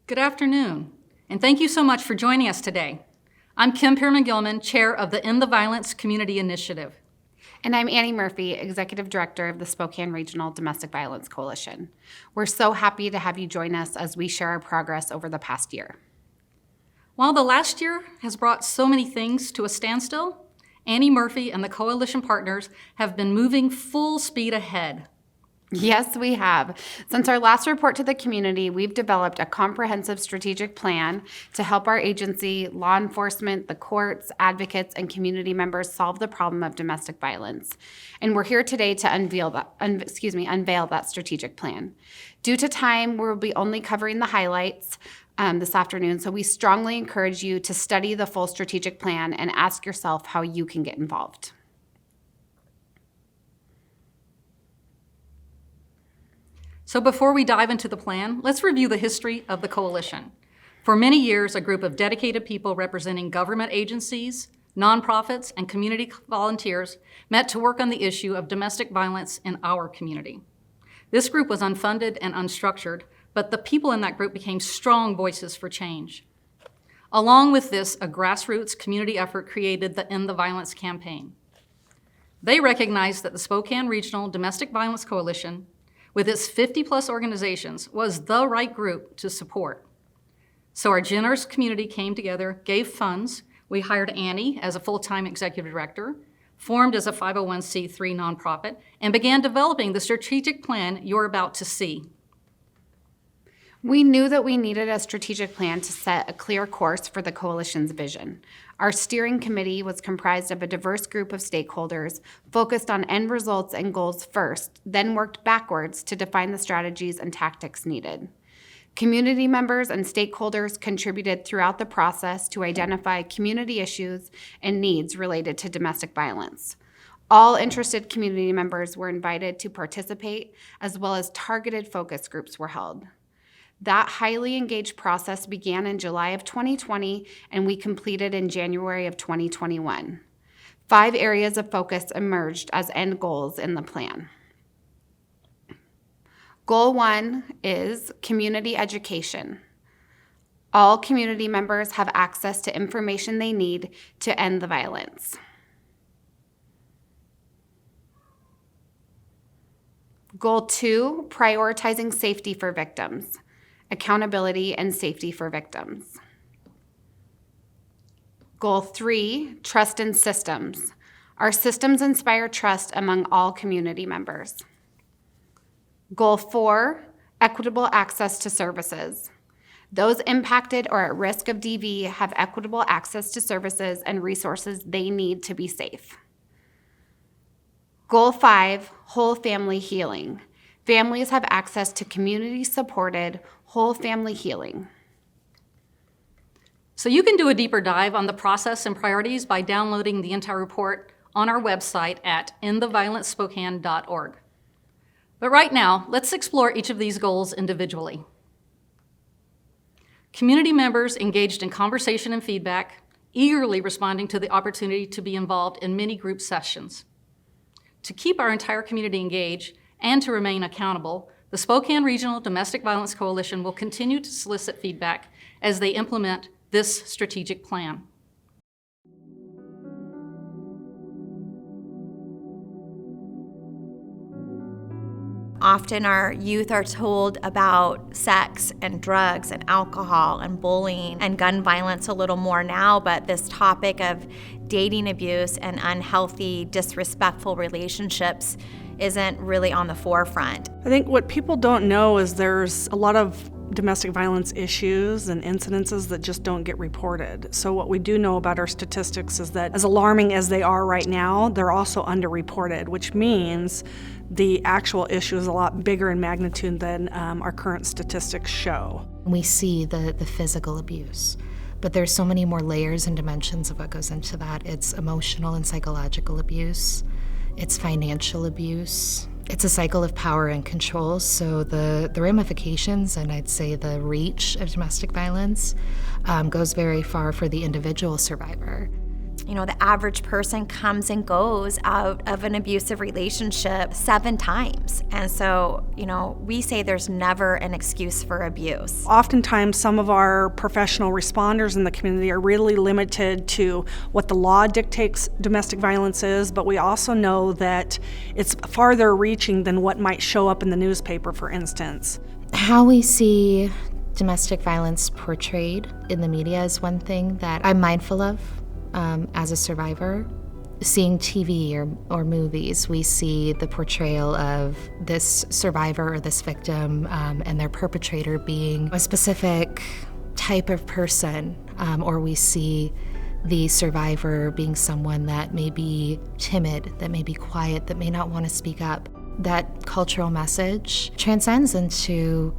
Good afternoon, and thank you so much for joining us today. I'm Kim Pearman-Gilman, Chair of the End the Violence Community Initiative. And I'm Annie Murphy, Executive Director of the Spokane Regional Domestic Violence Coalition. We're so happy to have you join us as we share our progress over the past year. While the last year has brought so many things to a standstill, Annie Murphy and the coalition partners have been moving full speed ahead. Yes, we have. Since our last report to the community, we've developed a comprehensive strategic plan to help our agency, law enforcement, the courts, advocates, and community members solve the problem of domestic violence. And we're here today to unveil that strategic plan. Due to time, we'll be only covering the highlights this afternoon, so we strongly encourage you to study the full strategic plan and ask yourself how you can get involved. So before we dive into the plan, let's review the history of the coalition. For many years, a group of dedicated people representing government agencies, nonprofits, and community volunteers met to work on the issue of domestic violence in our community. This group was unfunded and unstructured, but the people in that group became strong voices for change. Along with this, a grassroots community effort created the End the Violence campaign. They recognized that the Spokane Regional Domestic Violence Coalition, with its 50-plus organizations, was the right group to support. So our generous community came together, gave funds. We hired Annie as a full-time executive director, formed as a 501c3 nonprofit, and began developing the strategic plan you're about to see. We knew that we needed a strategic plan to set a clear course for the coalition's vision. Our steering committee was comprised of a diverse group of stakeholders, focused on end results and goals first, then worked backwards to define the strategies and tactics needed. Community members and stakeholders contributed throughout the process to identify community issues and needs related to domestic violence. All interested community members were invited to participate, as well as targeted focus groups were held. That highly engaged process began in July of 2020, and we completed in January of 2021. 5 areas of focus emerged as end goals in the plan. Goal 1 is community education. All community members have access to information they need to end the violence. Goal 2, prioritizing safety for victims. Accountability and safety for victims. Goal 3, trust in systems. Our systems inspire trust among all community members. Goal 4, equitable access to services. Those impacted or at risk of DV have equitable access to services and resources they need to be safe. Goal 5, whole family healing. Families have access to community-supported whole family healing. So you can do a deeper dive on the process and priorities by downloading the entire report on our website at endtheviolencespokane.org. But right now, let's explore each of these goals individually. Community members engaged in conversation and feedback, eagerly responding to the opportunity to be involved in many group sessions. To keep our entire community engaged and to remain accountable, the Spokane Regional Domestic Violence Coalition will continue to solicit feedback as they implement this strategic plan. Often our youth are told about sex and drugs and alcohol and bullying and gun violence a little more now, but this topic of dating abuse and unhealthy, disrespectful relationships isn't really on the forefront. I think what people don't know is there's a lot of domestic violence issues and incidences that just don't get reported. So what we do know about our statistics is that as alarming as they are right now, they're also underreported, which means the actual issue is a lot bigger in magnitude than our current statistics show. We see the physical abuse, but there's so many more layers and dimensions of what goes into that. It's emotional and psychological abuse. It's financial abuse. It's a cycle of power and control, so the ramifications and I'd say the reach of domestic violence goes very far for the individual survivor. The average person comes and goes out of an abusive relationship 7 times. And so, we say there's never an excuse for abuse. Oftentimes, some of our professional responders in the community are really limited to what the law dictates domestic violence is, but we also know that it's farther reaching than what might show up in the newspaper, for instance. How we see domestic violence portrayed in the media is one thing that I'm mindful of as a survivor. Seeing TV or movies, we see the portrayal of this survivor or this victim and their perpetrator being a specific type of person, or we see the survivor being someone that may be timid, that may be quiet, that may not want to speak up. That cultural message transcends into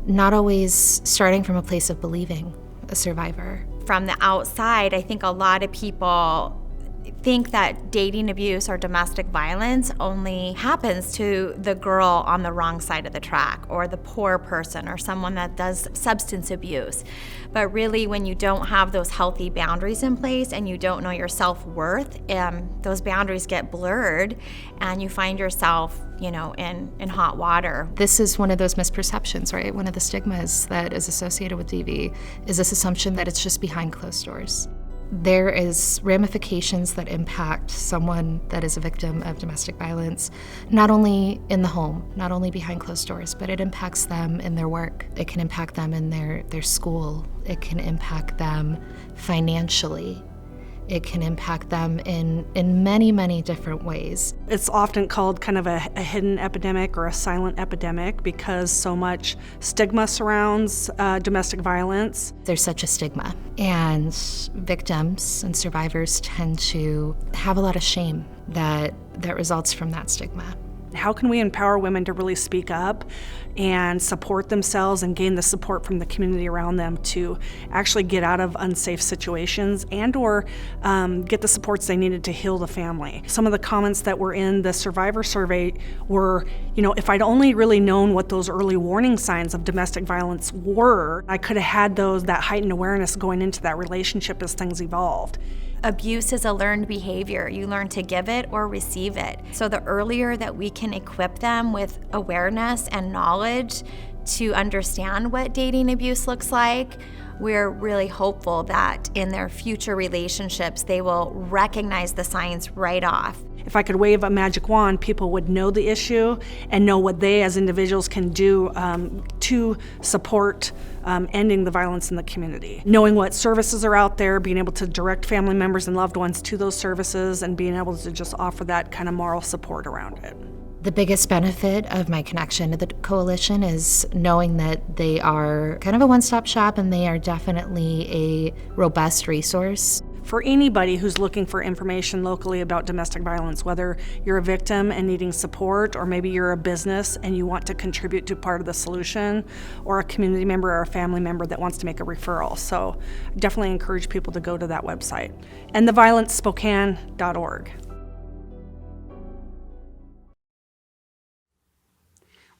not always starting from a place of believing a survivor. From the outside, I think a lot of people think that dating abuse or domestic violence only happens to the girl on the wrong side of the track, or the poor person, or someone that does substance abuse. But really, when you don't have those healthy boundaries in place and you don't know your self-worth, those boundaries get blurred and you find yourself, in hot water. This is one of those misperceptions, right? One of the stigmas that is associated with DV is this assumption that it's just behind closed doors. There is ramifications that impact someone that is a victim of domestic violence, not only in the home, not only behind closed doors, but it impacts them in their work. It can impact them in their school. It can impact them financially. It can impact them in many, many different ways. It's often called kind of a hidden epidemic or a silent epidemic because so much stigma surrounds domestic violence. There's such a stigma, and victims and survivors tend to have a lot of shame that results from that stigma. How can we empower women to really speak up and support themselves and gain the support from the community around them to actually get out of unsafe situations and or get the supports they needed to heal the family? Some of the comments that were in the survivor survey were, if I'd only really known what those early warning signs of domestic violence were, I could have had that heightened awareness going into that relationship as things evolved. Abuse is a learned behavior. You learn to give it or receive it. So the earlier that we can equip them with awareness and knowledge to understand what dating abuse looks like, we're really hopeful that in their future relationships, they will recognize the signs right off. If I could wave a magic wand, people would know the issue and know what they as individuals can do to support ending the violence in the community. Knowing what services are out there, being able to direct family members and loved ones to those services, and being able to just offer that kind of moral support around it. The biggest benefit of my connection to the coalition is knowing that they are kind of a one-stop shop and they are definitely a robust resource. For anybody who's looking for information locally about domestic violence, whether you're a victim and needing support, or maybe you're a business and you want to contribute to part of the solution, or a community member or a family member that wants to make a referral. So I definitely encourage people to go to that website, and theviolencespokane.org.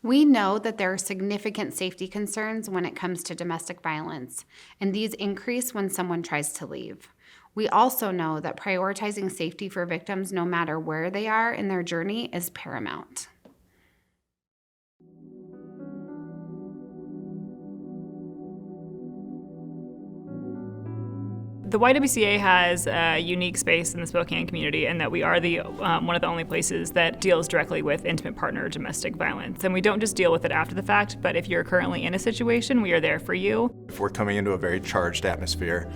We know that there are significant safety concerns when it comes to domestic violence, and these increase when someone tries to leave. We also know that prioritizing safety for victims, no matter where they are in their journey, is paramount. The YWCA has a unique space in the Spokane community in that we are one of the only places that deals directly with intimate partner domestic violence. And we don't just deal with it after the fact, but if you're currently in a situation, we are there for you. If we're coming into a very charged atmosphere,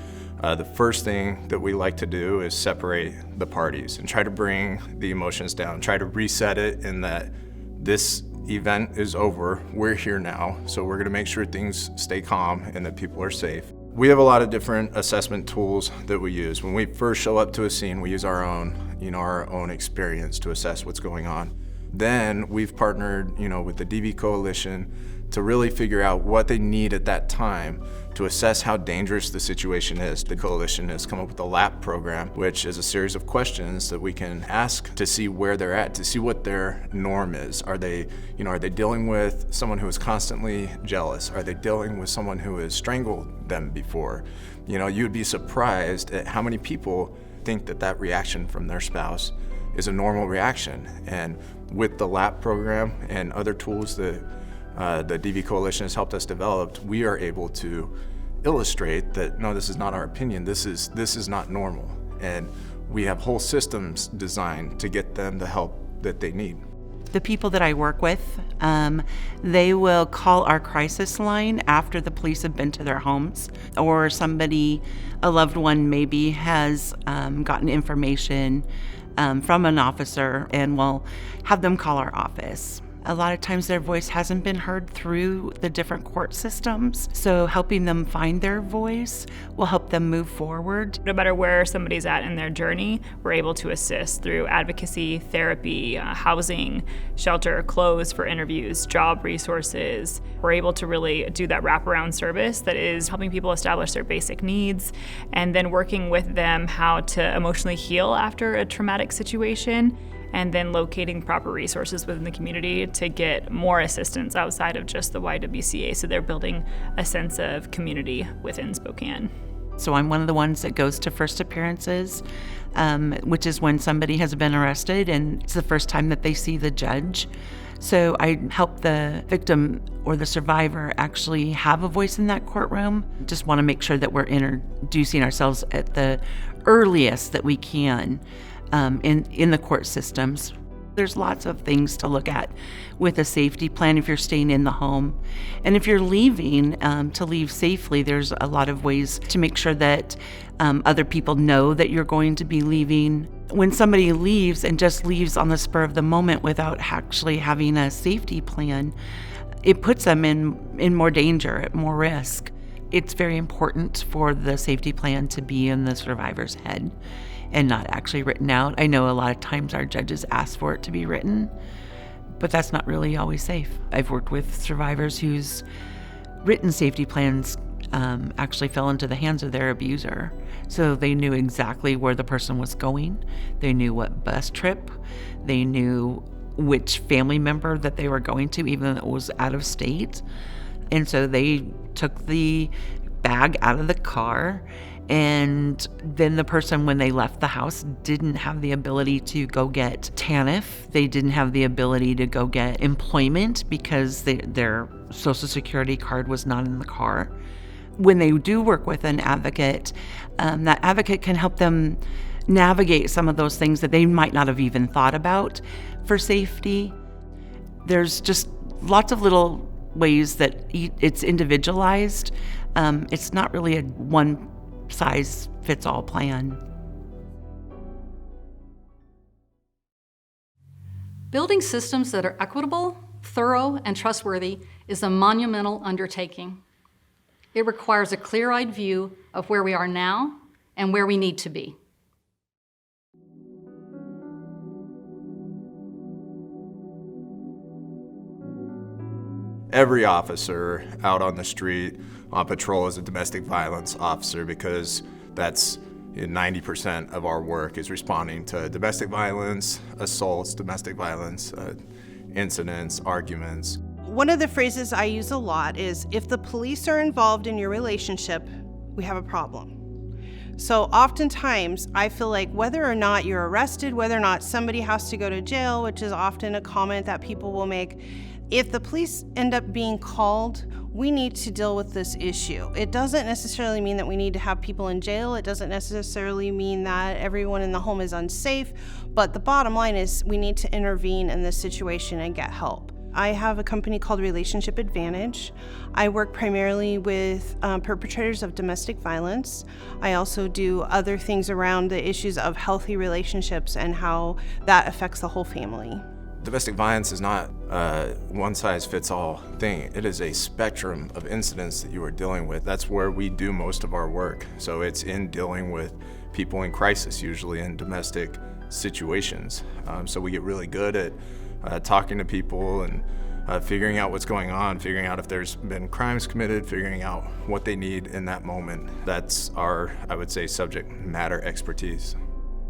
the first thing that we like to do is separate the parties and try to bring the emotions down, try to reset it in that this event is over, we're here now, so we're gonna make sure things stay calm and that people are safe. We have a lot of different assessment tools that we use. When we first show up to a scene, we use our own experience to assess what's going on. Then we've partnered, with the DV Coalition to really figure out what they need at that time to assess how dangerous the situation is. The coalition has come up with a LAP program, which is a series of questions that we can ask to see where they're at, to see what their norm is. Are they dealing with someone who is constantly jealous? Are they dealing with someone who has strangled them before? You'd be surprised at how many people think that that reaction from their spouse is a normal reaction. And with the LAP program and other tools that the DV Coalition has helped us develop, we are able to illustrate that, no, this is not our opinion, this is not normal. And we have whole systems designed to get them the help that they need. The people that I work with, they will call our crisis line after the police have been to their homes, or somebody, a loved one maybe has gotten information from an officer, and we'll have them call our office. A lot of times their voice hasn't been heard through the different court systems, so helping them find their voice will help them move forward. No matter where somebody's at in their journey, we're able to assist through advocacy, therapy, housing, shelter, clothes for interviews, job resources. We're able to really do that wraparound service that is helping people establish their basic needs and then working with them how to emotionally heal after a traumatic situation, and then locating proper resources within the community to get more assistance outside of just the YWCA, so they're building a sense of community within Spokane. So I'm one of the ones that goes to first appearances, which is when somebody has been arrested and it's the first time that they see the judge. So I help the victim or the survivor actually have a voice in that courtroom. Just want to make sure that we're introducing ourselves at the earliest that we can in the court systems. There's lots of things to look at with a safety plan if you're staying in the home. And if you're leaving, to leave safely, there's a lot of ways to make sure that other people know that you're going to be leaving. When somebody leaves and just leaves on the spur of the moment without actually having a safety plan, it puts them in more danger, at more risk. It's very important for the safety plan to be in the survivor's head and not actually written out. I know a lot of times our judges ask for it to be written, but that's not really always safe. I've worked with survivors whose written safety plans actually fell into the hands of their abuser. So they knew exactly where the person was going. They knew what bus trip. They knew which family member that they were going to, even though it was out of state. And so they took the bag out of the car, and then the person, when they left the house, didn't have the ability to go get TANF. They didn't have the ability to go get employment because their Social Security card was not in the car. When they do work with an advocate, that advocate can help them navigate some of those things that they might not have even thought about for safety. There's just lots of little ways that it's individualized. It's not really a one-size-fits-all plan. Building systems that are equitable, thorough, and trustworthy is a monumental undertaking. It requires a clear-eyed view of where we are now and where we need to be. Every officer out on the street on patrol is a domestic violence officer, because that's 90% of our work is responding to domestic violence, assaults, domestic violence, incidents, arguments. One of the phrases I use a lot is, if the police are involved in your relationship, we have a problem. So oftentimes I feel like whether or not you're arrested, whether or not somebody has to go to jail, which is often a comment that people will make, if the police end up being called, we need to deal with this issue. It doesn't necessarily mean that we need to have people in jail. It doesn't necessarily mean that everyone in the home is unsafe, but the bottom line is we need to intervene in this situation and get help. I have a company called Relationship Advantage. I work primarily with perpetrators of domestic violence. I also do other things around the issues of healthy relationships and how that affects the whole family. Domestic violence is not a one-size-fits-all thing. It is a spectrum of incidents that you are dealing with. That's where we do most of our work. So it's in dealing with people in crisis, usually in domestic situations. So we get really good at talking to people and figuring out what's going on, figuring out if there's been crimes committed, figuring out what they need in that moment. That's our, I would say, subject matter expertise.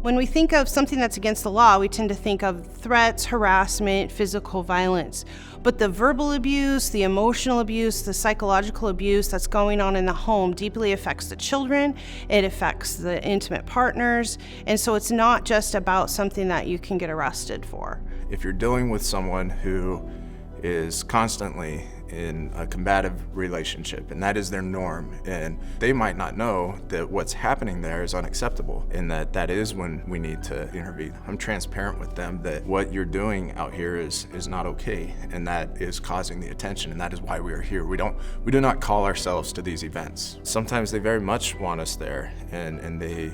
When we think of something that's against the law, we tend to think of threats, harassment, physical violence. But the verbal abuse, the emotional abuse, the psychological abuse that's going on in the home deeply affects the children, it affects the intimate partners, and so it's not just about something that you can get arrested for. If you're dealing with someone who is constantly in a combative relationship, and that is their norm, and they might not know that what's happening there is unacceptable, and that is when we need to intervene. I'm transparent with them that what you're doing out here is not okay, and that is causing the attention, and that is why we are here. We do not call ourselves to these events. Sometimes they very much want us there, and they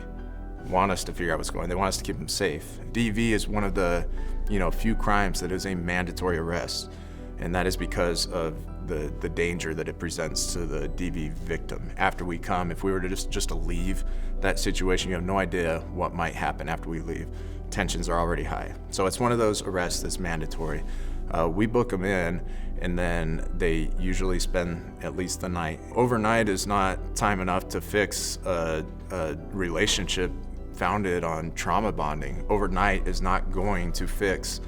want us to figure out what's going on. They want us to keep them safe. DV is one of the few crimes that is a mandatory arrest. And that is because of the danger that it presents to the DV victim. After we come, if we were to just to leave that situation, you have no idea what might happen after we leave. Tensions are already high. So it's one of those arrests that's mandatory. We book them in, and then they usually spend at least the night. Overnight is not time enough to fix a relationship founded on trauma bonding. Overnight is not going to fix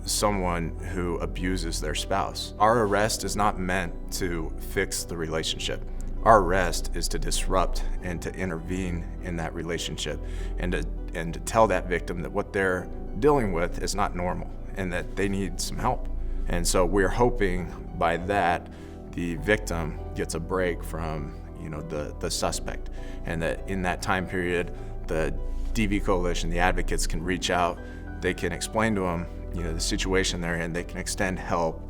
someone who abuses their spouse. Our arrest is not meant to fix the relationship. Our arrest is to disrupt and to intervene in that relationship and to tell that victim that what they're dealing with is not normal and that they need some help. And so we're hoping by that the victim gets a break from the suspect, and that in that time period the DV Coalition, the advocates, can reach out. They can explain to them the situation they're in. They can extend help.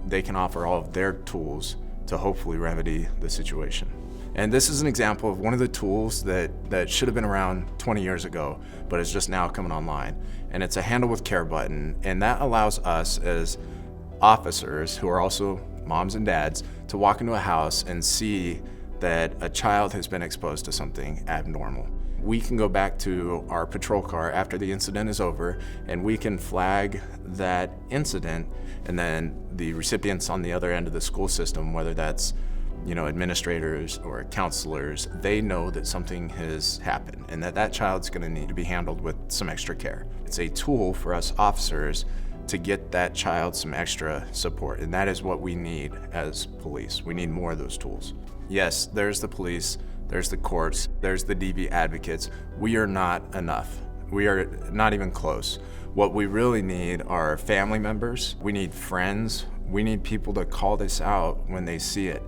They can offer all of their tools to hopefully remedy the situation. And this is an example of one of the tools that should have been around 20 years ago, but it's just now coming online. And it's a Handle with Care button, and that allows us as officers, who are also moms and dads, to walk into a house and see that a child has been exposed to something abnormal. We can go back to our patrol car after the incident is over, and we can flag that incident, and then the recipients on the other end of the school system, whether that's administrators or counselors, they know that something has happened and that child's going to need to be handled with some extra care. It's a tool for us officers to get that child some extra support, and that is what we need as police. We need more of those tools. Yes, there's the police, there's the courts, there's the DV advocates. We are not enough. We are not even close. What we really need are family members. We need friends. We need people to call this out when they see it.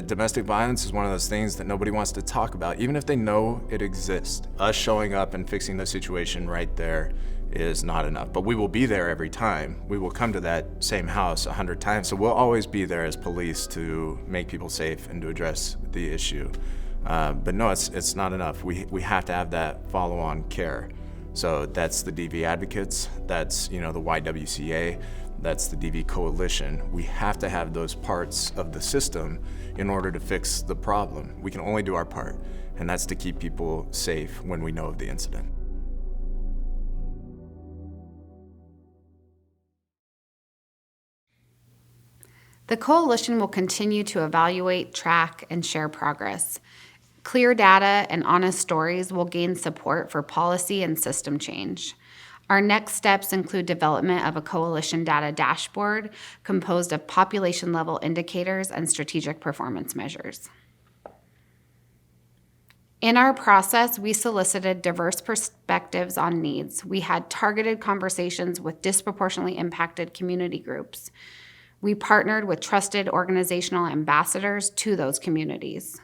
Domestic violence is one of those things that nobody wants to talk about, even if they know it exists. Us showing up and fixing the situation right there is not enough, but we will be there every time. We will come to that same house 100 times, so we'll always be there as police to make people safe and to address the issue. But no, it's not enough. We have to have that follow-on care. So that's the DV advocates, that's the YWCA, that's the DV Coalition. We have to have those parts of the system in order to fix the problem. We can only do our part, and that's to keep people safe when we know of the incident. The Coalition will continue to evaluate, track, and share progress. Clear data and honest stories will gain support for policy and system change. Our next steps include development of a Coalition data dashboard composed of population-level indicators and strategic performance measures. In our process, we solicited diverse perspectives on needs. We had targeted conversations with disproportionately impacted community groups. We partnered with trusted organizational ambassadors to those communities.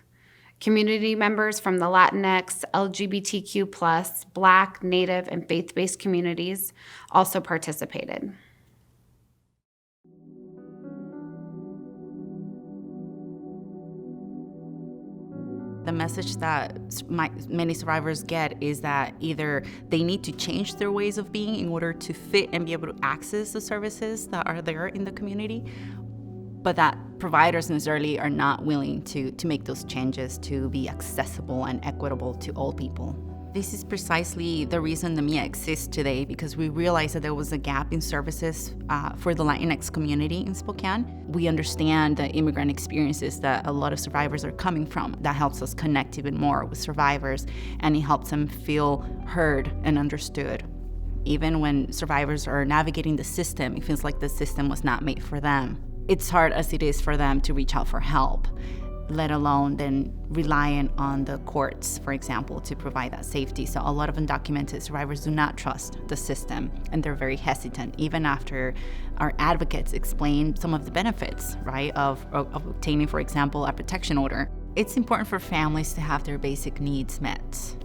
Community members from the Latinx, LGBTQ+, Black, Native, and faith-based communities also participated. The message that many survivors get is that either they need to change their ways of being in order to fit and be able to access the services that are there in the community, but that providers necessarily are not willing to make those changes to be accessible and equitable to all people. This is precisely the reason the MIA exists today, because we realized that there was a gap in services for the Latinx community in Spokane. We understand the immigrant experiences that a lot of survivors are coming from. That helps us connect even more with survivors, and it helps them feel heard and understood. Even when survivors are navigating the system, it feels like the system was not made for them. It's hard as it is for them to reach out for help, let alone then relying on the courts, for example, to provide that safety. So a lot of undocumented survivors do not trust the system, and they're very hesitant, even after our advocates explain some of the benefits, right, of obtaining, for example, a protection order. It's important for families to have their basic needs met,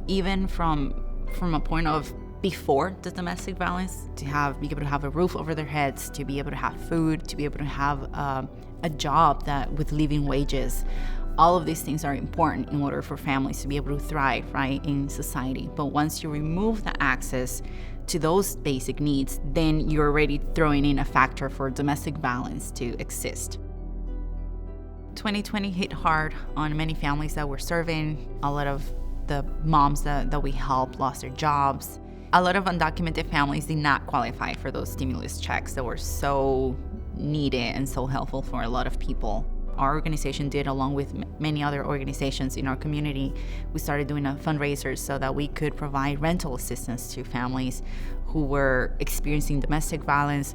even from a point of before the domestic violence, to be able to have a roof over their heads, to be able to have food, to be able to have a job with living wages. All of these things are important in order for families to be able to thrive, right, in society. But once you remove the access to those basic needs, then you're already throwing in a factor for domestic violence to exist. 2020 hit hard on many families that we're serving. A lot of the moms that we helped lost their jobs. A lot of undocumented families did not qualify for those stimulus checks that were so needed and so helpful for a lot of people. Our organization did, along with many other organizations in our community, we started doing a fundraiser so that we could provide rental assistance to families who were experiencing domestic violence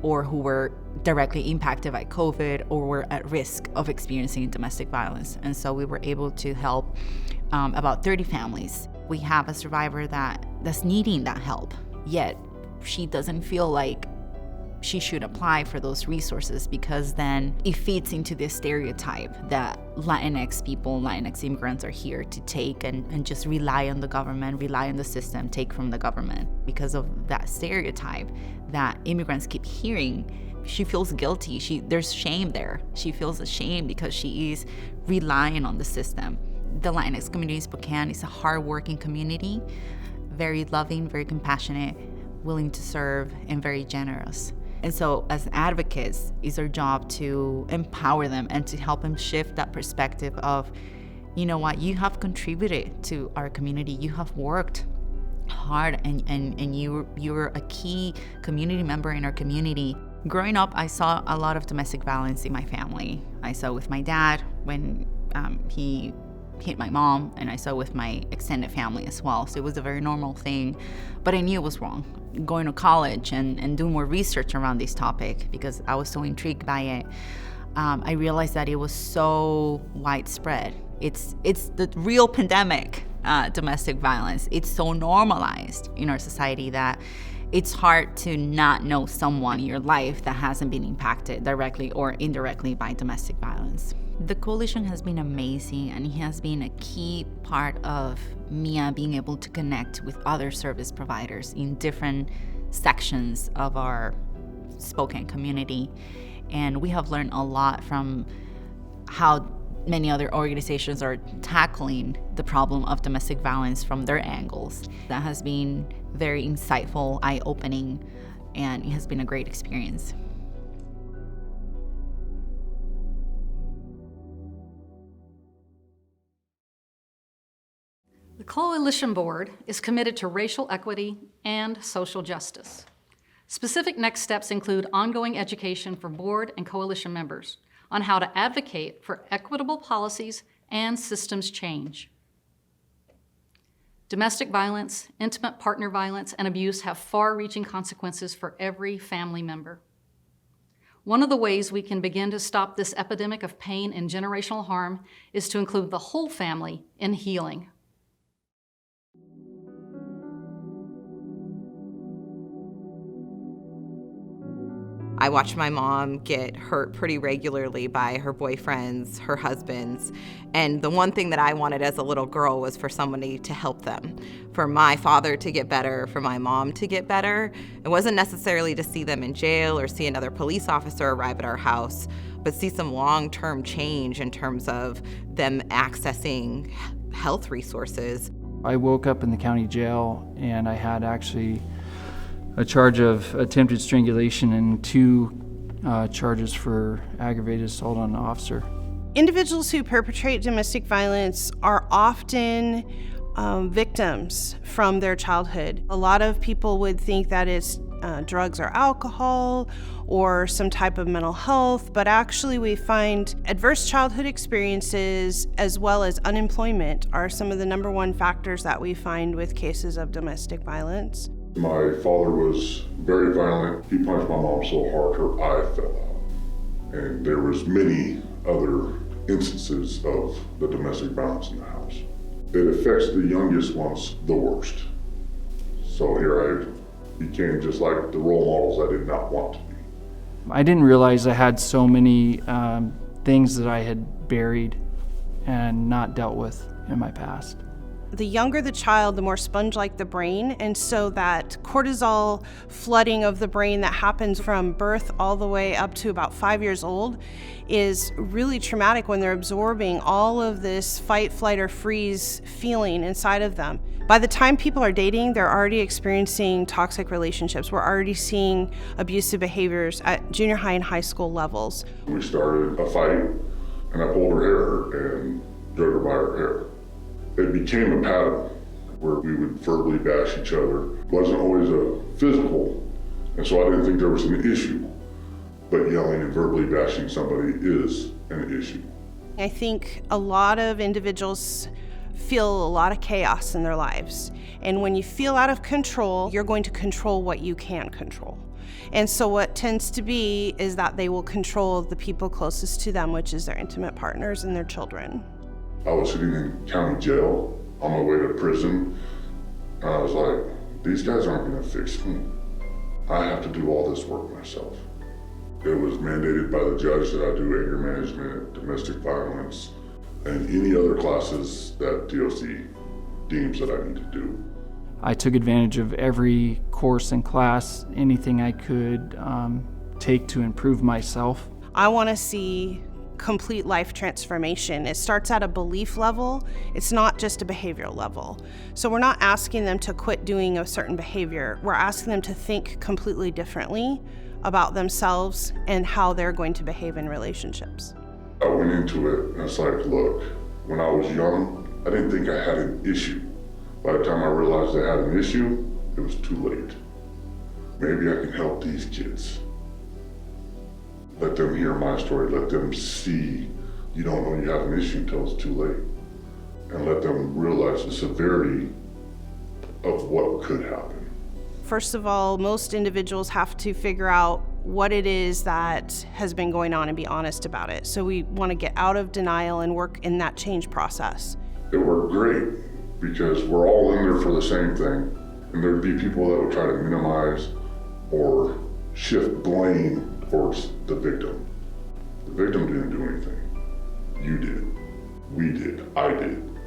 or who were directly impacted by COVID or were at risk of experiencing domestic violence. And so we were able to help about 30 families. We have a survivor that's needing that help, yet she doesn't feel like she should apply for those resources, because then it feeds into this stereotype that Latinx people, Latinx immigrants are here to take and just rely on the government, rely on the system, take from the government. Because of that stereotype that immigrants keep hearing, she feels guilty. There's shame there. She feels ashamed because she is relying on the system. The Latinx community in Spokane is a hardworking community, very loving, very compassionate, willing to serve, and very generous. And so as advocates, it's our job to empower them and to help them shift that perspective of, you know what, you have contributed to our community, you have worked hard, and you're a key community member in our community. Growing up, I saw a lot of domestic violence in my family. I saw with my dad when he hit my mom, and I saw with my extended family as well. So it was a very normal thing, but I knew it was wrong. Going to college and doing more research around this topic, because I was so intrigued by it, I realized that it was so widespread. It's the real pandemic, domestic violence. It's so normalized in our society that it's hard to not know someone in your life that hasn't been impacted directly or indirectly by domestic violence. The coalition has been amazing, and it has been a key part of MIA being able to connect with other service providers in different sections of our Spokane community. And we have learned a lot from how many other organizations are tackling the problem of domestic violence from their angles. That has been very insightful, eye-opening, and it has been a great experience. The Coalition Board is committed to racial equity and social justice. Specific next steps include ongoing education for board and coalition members on how to advocate for equitable policies and systems change. Domestic violence, intimate partner violence, and abuse have far-reaching consequences for every family member. One of the ways we can begin to stop this epidemic of pain and generational harm is to include the whole family in healing. I watched my mom get hurt pretty regularly by her boyfriends, her husbands, and the one thing that I wanted as a little girl was for somebody to help them, for my father to get better, for my mom to get better. It wasn't necessarily to see them in jail or see another police officer arrive at our house, but see some long-term change in terms of them accessing health resources. I woke up in the county jail, and I had actually a charge of attempted strangulation and 2 charges for aggravated assault on an officer. Individuals who perpetrate domestic violence are often victims from their childhood. A lot of people would think that it's drugs or alcohol or some type of mental health, but actually we find adverse childhood experiences as well as unemployment are some of the number one factors that we find with cases of domestic violence. My father was very violent. He punched my mom so hard her eye fell out. And there was many other instances of the domestic violence in the house. It affects the youngest ones the worst. So here I became just like the role models I did not want to be. I didn't realize I had so many things that I had buried and not dealt with in my past. The younger the child, the more sponge-like the brain, and so that cortisol flooding of the brain that happens from birth all the way up to about 5 years old is really traumatic when they're absorbing all of this fight, flight, or freeze feeling inside of them. By the time people are dating, they're already experiencing toxic relationships. We're already seeing abusive behaviors at junior high and high school levels. We started a fight, and I pulled her hair and dragged her by her hair. It became a pattern where we would verbally bash each other. It wasn't always a physical, and so I didn't think there was an issue. But yelling and verbally bashing somebody is an issue. I think a lot of individuals feel a lot of chaos in their lives. And when you feel out of control, you're going to control what you can control. And so what tends to be is that they will control the people closest to them, which is their intimate partners and their children. I was sitting in county jail on my way to prison, and I was like, these guys aren't gonna fix me. I have to do all this work myself. It was mandated by the judge that I do anger management, domestic violence, and any other classes that DOC deems that I need to do. I took advantage of every course and class, anything I could take to improve myself. I want to see complete life transformation. It starts at a belief level. It's not just a behavioral level. So we're not asking them to quit doing a certain behavior. We're asking them to think completely differently about themselves and how they're going to behave in relationships. I went into it and it's like, look, when I was young, I didn't think I had an issue. By the time I realized I had an issue, it was too late. Maybe I can help these kids. Let them hear my story, let them see you don't know you have an issue until it's too late. And let them realize the severity of what could happen. First of all, most individuals have to figure out what it is that has been going on and be honest about it. So we want to get out of denial and work in that change process. It worked great because we're all in there for the same thing. And there'd be people that would try to minimize or shift blame towards the victim. The victim didn't do anything. You did. We did. I did.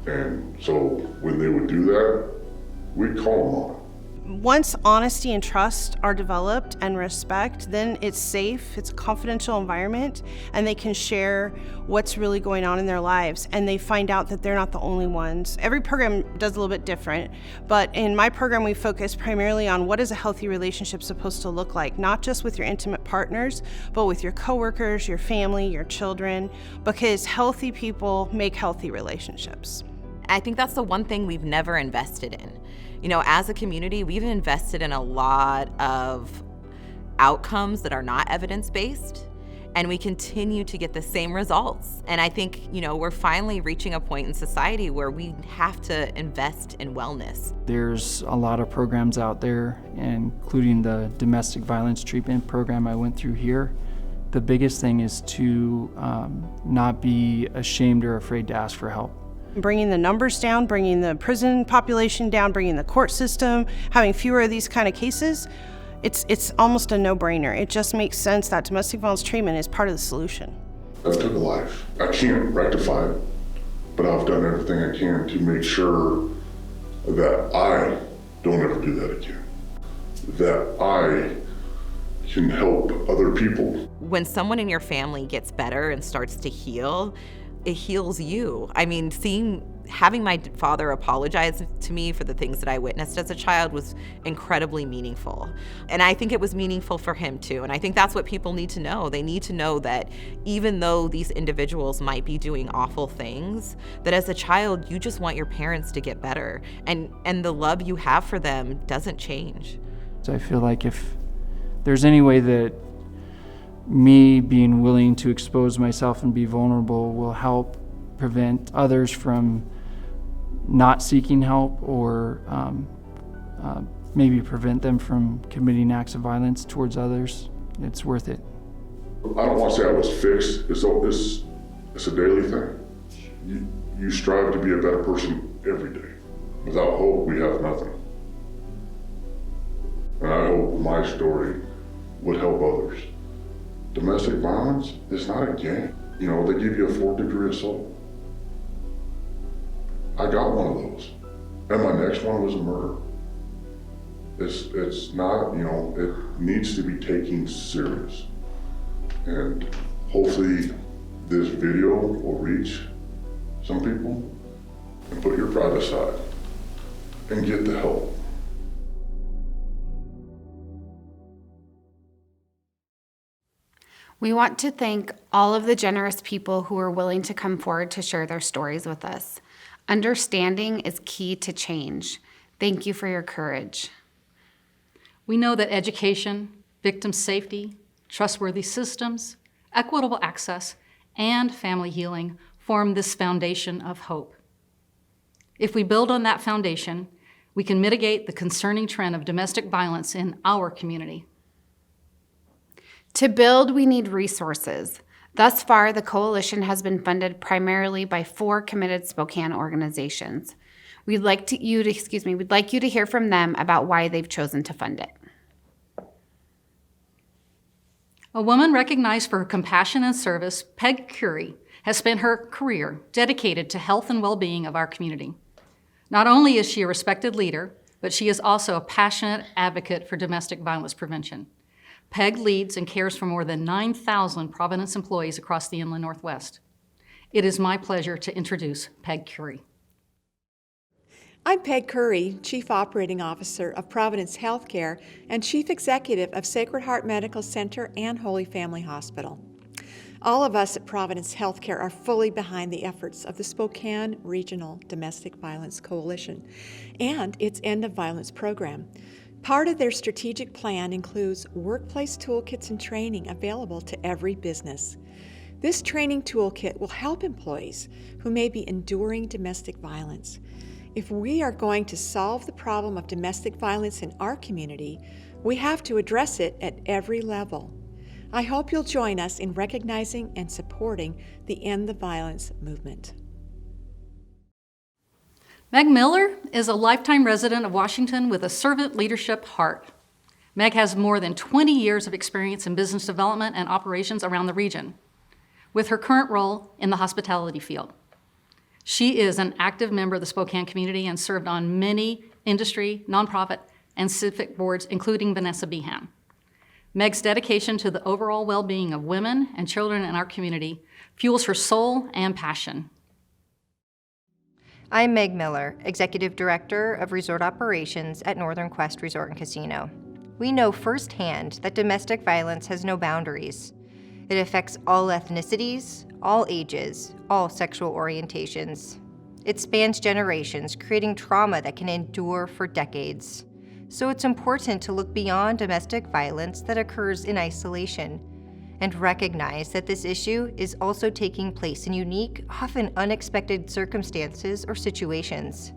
And so when they would do that, we'd call them on it. Once honesty and trust are developed and respect, then it's safe, it's a confidential environment, and they can share what's really going on in their lives, and they find out that they're not the only ones. Every program does a little bit different, but in my program we focus primarily on what is a healthy relationship supposed to look like, not just with your intimate partners, but with your coworkers, your family, your children, because healthy people make healthy relationships. I think that's the one thing we've never invested in. You know, as a community, we've invested in a lot of outcomes that are not evidence-based, and we continue to get the same results. And I think, you know, we're finally reaching a point in society where we have to invest in wellness. There's a lot of programs out there, including the domestic violence treatment program I went through here. The biggest thing is to not be ashamed or afraid to ask for help. Bringing the numbers down, bringing the prison population down, bringing the court system, having fewer of these kind of cases, it's almost a no-brainer. It just makes sense that domestic violence treatment is part of the solution. I took a life. I can't rectify it, but I've done everything I can to make sure that I don't ever do that again. That I can help other people. When someone in your family gets better and starts to heal, it heals you. I mean, having my father apologize to me for the things that I witnessed as a child was incredibly meaningful. And I think it was meaningful for him too. And I think that's what people need to know. They need to know that even though these individuals might be doing awful things, that as a child, you just want your parents to get better. And the love you have for them doesn't change. So I feel like if there's any way that me being willing to expose myself and be vulnerable will help prevent others from not seeking help, or maybe prevent them from committing acts of violence towards others, it's worth it. I don't want to say I was fixed. It's a daily thing. You strive to be a better person every day. Without hope, we have nothing. And I hope my story would help others. Domestic violence is not a game. You know, they give you a 4th degree assault. I got one of those. And my next one was a murder. It's not, you know, it needs to be taken serious. And hopefully this video will reach some people and put your pride aside and get the help. We want to thank all of the generous people who are willing to come forward to share their stories with us. Understanding is key to change. Thank you for your courage. We know that education, victim safety, trustworthy systems, equitable access, and family healing form this foundation of hope. If we build on that foundation, we can mitigate the concerning trend of domestic violence in our community. To build, we need resources. Thus far, the coalition has been funded primarily by 4 committed Spokane organizations. We'd like you to hear from them about why they've chosen to fund it. A woman recognized for her compassion and service, Peg Curie, has spent her career dedicated to health and well-being of our community. Not only is she a respected leader, but she is also a passionate advocate for domestic violence prevention. Peg leads and cares for more than 9,000 Providence employees across the Inland Northwest. It is my pleasure to introduce Peg Curie. I'm Peg Curry, Chief Operating Officer of Providence Healthcare and Chief Executive of Sacred Heart Medical Center and Holy Family Hospital. All of us at Providence Healthcare are fully behind the efforts of the Spokane Regional Domestic Violence Coalition and its End of Violence program. Part of their strategic plan includes workplace toolkits and training available to every business. This training toolkit will help employees who may be enduring domestic violence. If we are going to solve the problem of domestic violence in our community, we have to address it at every level. I hope you'll join us in recognizing and supporting the End the Violence movement. Meg Miller is a lifetime resident of Washington with a servant leadership heart. Meg has more than 20 years of experience in business development and operations around the region, with her current role in the hospitality field. She is an active member of the Spokane community and served on many industry, nonprofit, and civic boards, including Vanessa Behan. Meg's dedication to the overall well-being of women and children in our community fuels her soul and passion. I'm Meg Miller, Executive Director of Resort Operations at Northern Quest Resort and Casino. We know firsthand that domestic violence has no boundaries. It affects all ethnicities, all ages, all sexual orientations. It spans generations, creating trauma that can endure for decades. So it's important to look beyond domestic violence that occurs in isolation and recognize that this issue is also taking place in unique, often unexpected circumstances or situations.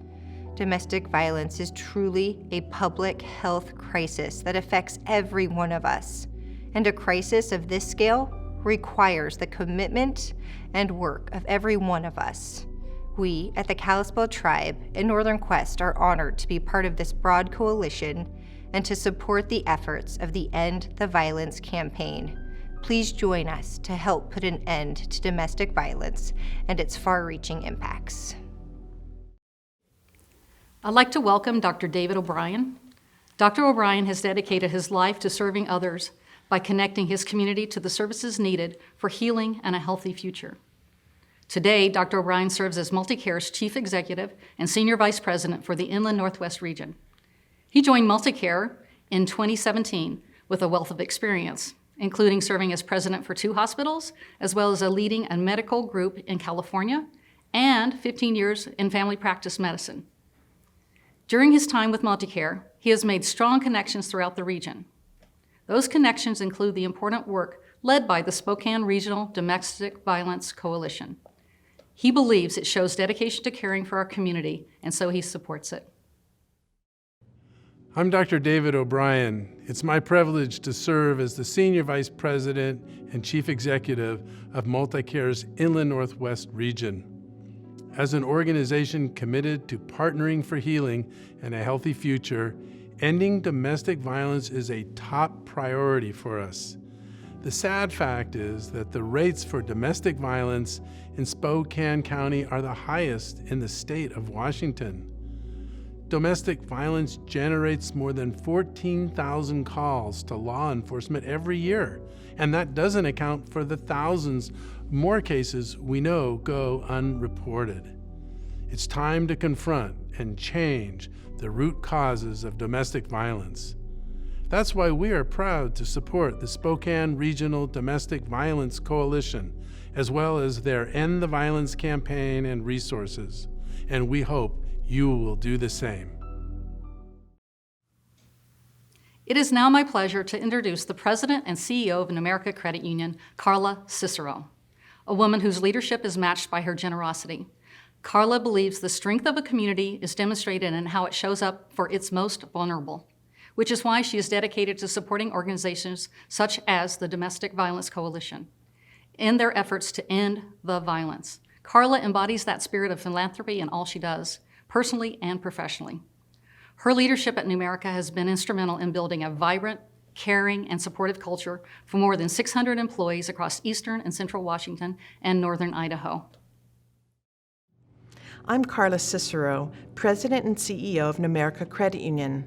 Domestic violence is truly a public health crisis that affects every one of us, and a crisis of this scale requires the commitment and work of every one of us. We at the Kalispel Tribe and Northern Quest are honored to be part of this broad coalition and to support the efforts of the End the Violence campaign. Please join us to help put an end to domestic violence and its far-reaching impacts. I'd like to welcome Dr. David O'Brien. Dr. O'Brien has dedicated his life to serving others by connecting his community to the services needed for healing and a healthy future. Today, Dr. O'Brien serves as MultiCare's Chief Executive and Senior Vice President for the Inland Northwest region. He joined MultiCare in 2017 with a wealth of experience, including serving as president for 2 hospitals, as well as leading a medical group in California, and 15 years in family practice medicine. During his time with MultiCare, he has made strong connections throughout the region. Those connections include the important work led by the Spokane Regional Domestic Violence Coalition. He believes it shows dedication to caring for our community, and so he supports it. I'm Dr. David O'Brien. It's my privilege to serve as the Senior Vice President and Chief Executive of MultiCare's Inland Northwest region. As an organization committed to partnering for healing and a healthy future, ending domestic violence is a top priority for us. The sad fact is that the rates for domestic violence in Spokane County are the highest in the state of Washington. Domestic violence generates more than 14,000 calls to law enforcement every year, and that doesn't account for the thousands more cases we know go unreported. It's time to confront and change the root causes of domestic violence. That's why we are proud to support the Spokane Regional Domestic Violence Coalition, as well as their End the Violence campaign and resources, and we hope you will do the same. It is now my pleasure to introduce the President and CEO of Numerica Credit Union, Carla Cicero, a woman whose leadership is matched by her generosity. Carla believes the strength of a community is demonstrated in how it shows up for its most vulnerable, which is why she is dedicated to supporting organizations such as the Domestic Violence Coalition in their efforts to end the violence. Carla embodies that spirit of philanthropy in all she does, personally and professionally. Her leadership at Numerica has been instrumental in building a vibrant, caring, and supportive culture for more than 600 employees across eastern and central Washington and northern Idaho. I'm Carla Cicero, President and CEO of Numerica Credit Union,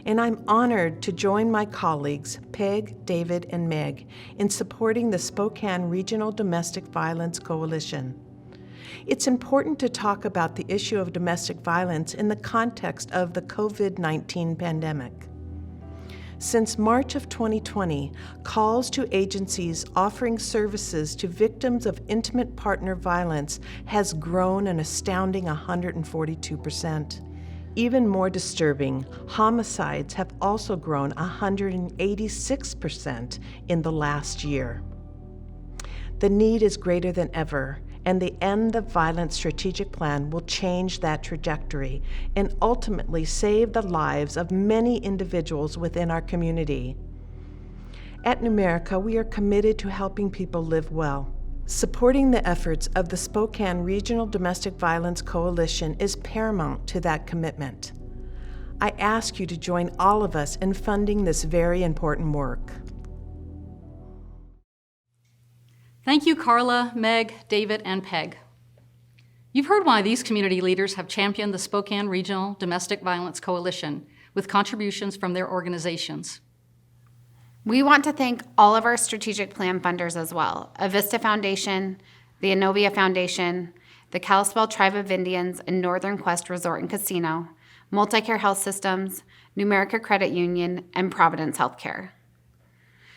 and I'm honored to join my colleagues, Peg, David, and Meg, in supporting the Spokane Regional Domestic Violence Coalition. It's important to talk about the issue of domestic violence in the context of the COVID-19 pandemic. Since March of 2020, calls to agencies offering services to victims of intimate partner violence has grown an astounding 142%. Even more disturbing, homicides have also grown 186% in the last year. The need is greater than ever, and the End the Violence strategic plan will change that trajectory and ultimately save the lives of many individuals within our community. At Numerica, we are committed to helping people live well. Supporting the efforts of the Spokane Regional Domestic Violence Coalition is paramount to that commitment. I ask you to join all of us in funding this very important work. Thank you, Carla, Meg, David, and Peg. You've heard why these community leaders have championed the Spokane Regional Domestic Violence Coalition with contributions from their organizations. We want to thank all of our strategic plan funders as well, Avista Foundation, the Innovia Foundation, the Kalispell Tribe of Indians and Northern Quest Resort and Casino, MultiCare Health Systems, Numerica Credit Union, and Providence Healthcare.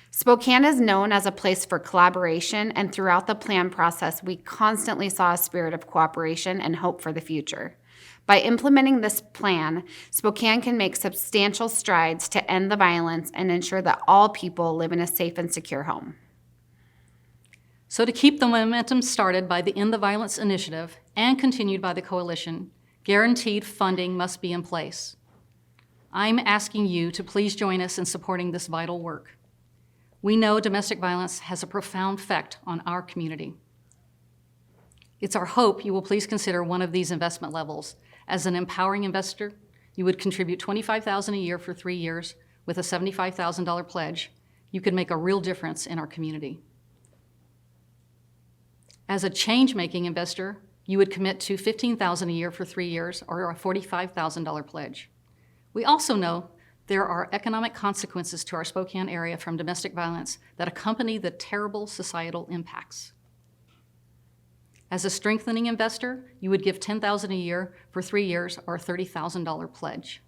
Spokane is known as a place for collaboration, and throughout the plan process, we constantly saw a spirit of cooperation and hope for the future. By implementing this plan, Spokane can make substantial strides to end the violence and ensure that all people live in a safe and secure home. So to keep the momentum started by the End the Violence initiative and continued by the coalition, guaranteed funding must be in place. I'm asking you to please join us in supporting this vital work. We know domestic violence has a profound effect on our community. It's our hope you will please consider one of these investment levels. As an empowering investor, you would contribute $25,000 a year for 3 years with a $75,000 pledge. You could make a real difference in our community. As a change-making investor, you would commit to $15,000 a year for 3 years or a $45,000 pledge. We also know there are economic consequences to our Spokane area from domestic violence that accompany the terrible societal impacts. As a strengthening investor, you would give $10,000 a year for 3 years or a $30,000 pledge.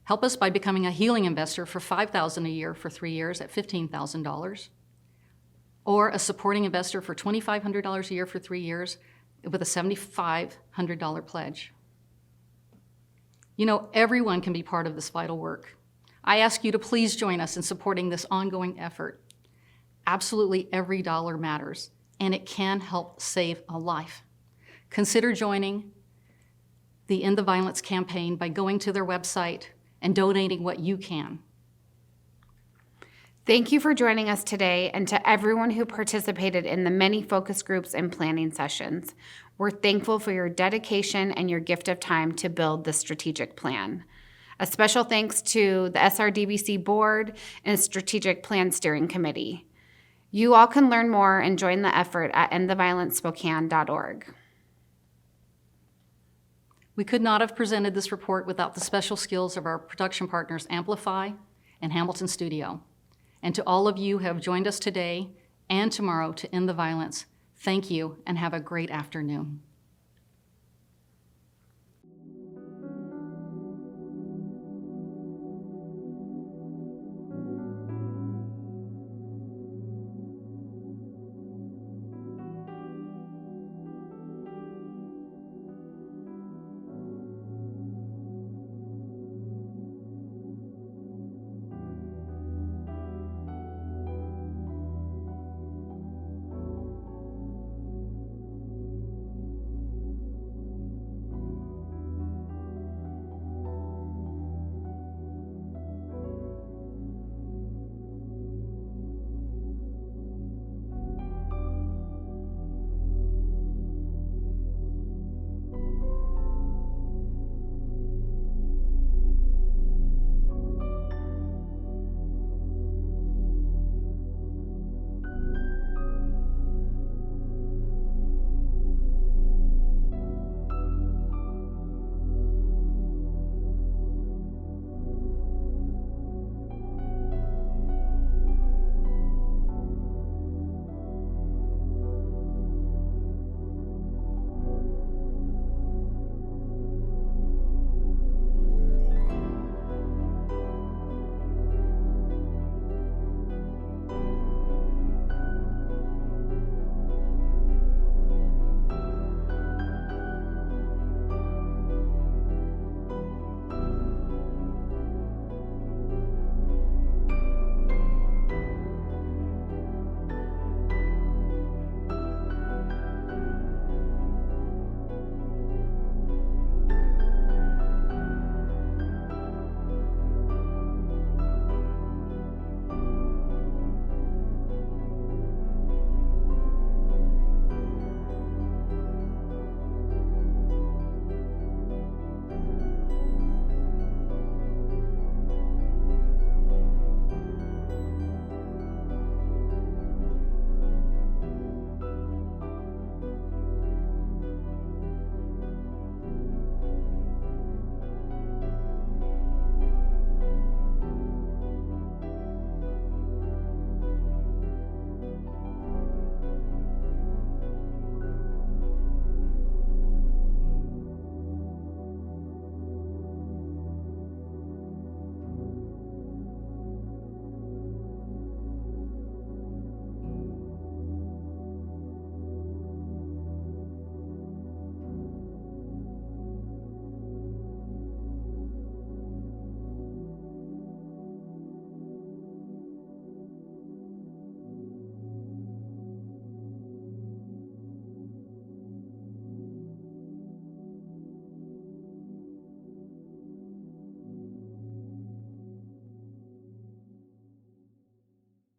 Help us by becoming a healing investor for $5,000 a year for 3 years at $15,000, or a supporting investor for $2,500 a year for 3 years with a $7,500 pledge. You know, everyone can be part of this vital work. I ask you to please join us in supporting this ongoing effort. Absolutely every dollar matters, and it can help save a life. Consider joining the End the Violence campaign by going to their website and donating what you can. Thank you for joining us today, and to everyone who participated in the many focus groups and planning sessions. We're thankful for your dedication and your gift of time to build the strategic plan. A special thanks to the SRDBC Board and Strategic Plan Steering Committee. You all can learn more and join the effort at endtheviolencespokane.org. We could not have presented this report without the special skills of our production partners Amplify and Hamilton Studio. And to all of you who have joined us today and tomorrow to end the violence, thank you and have a great afternoon.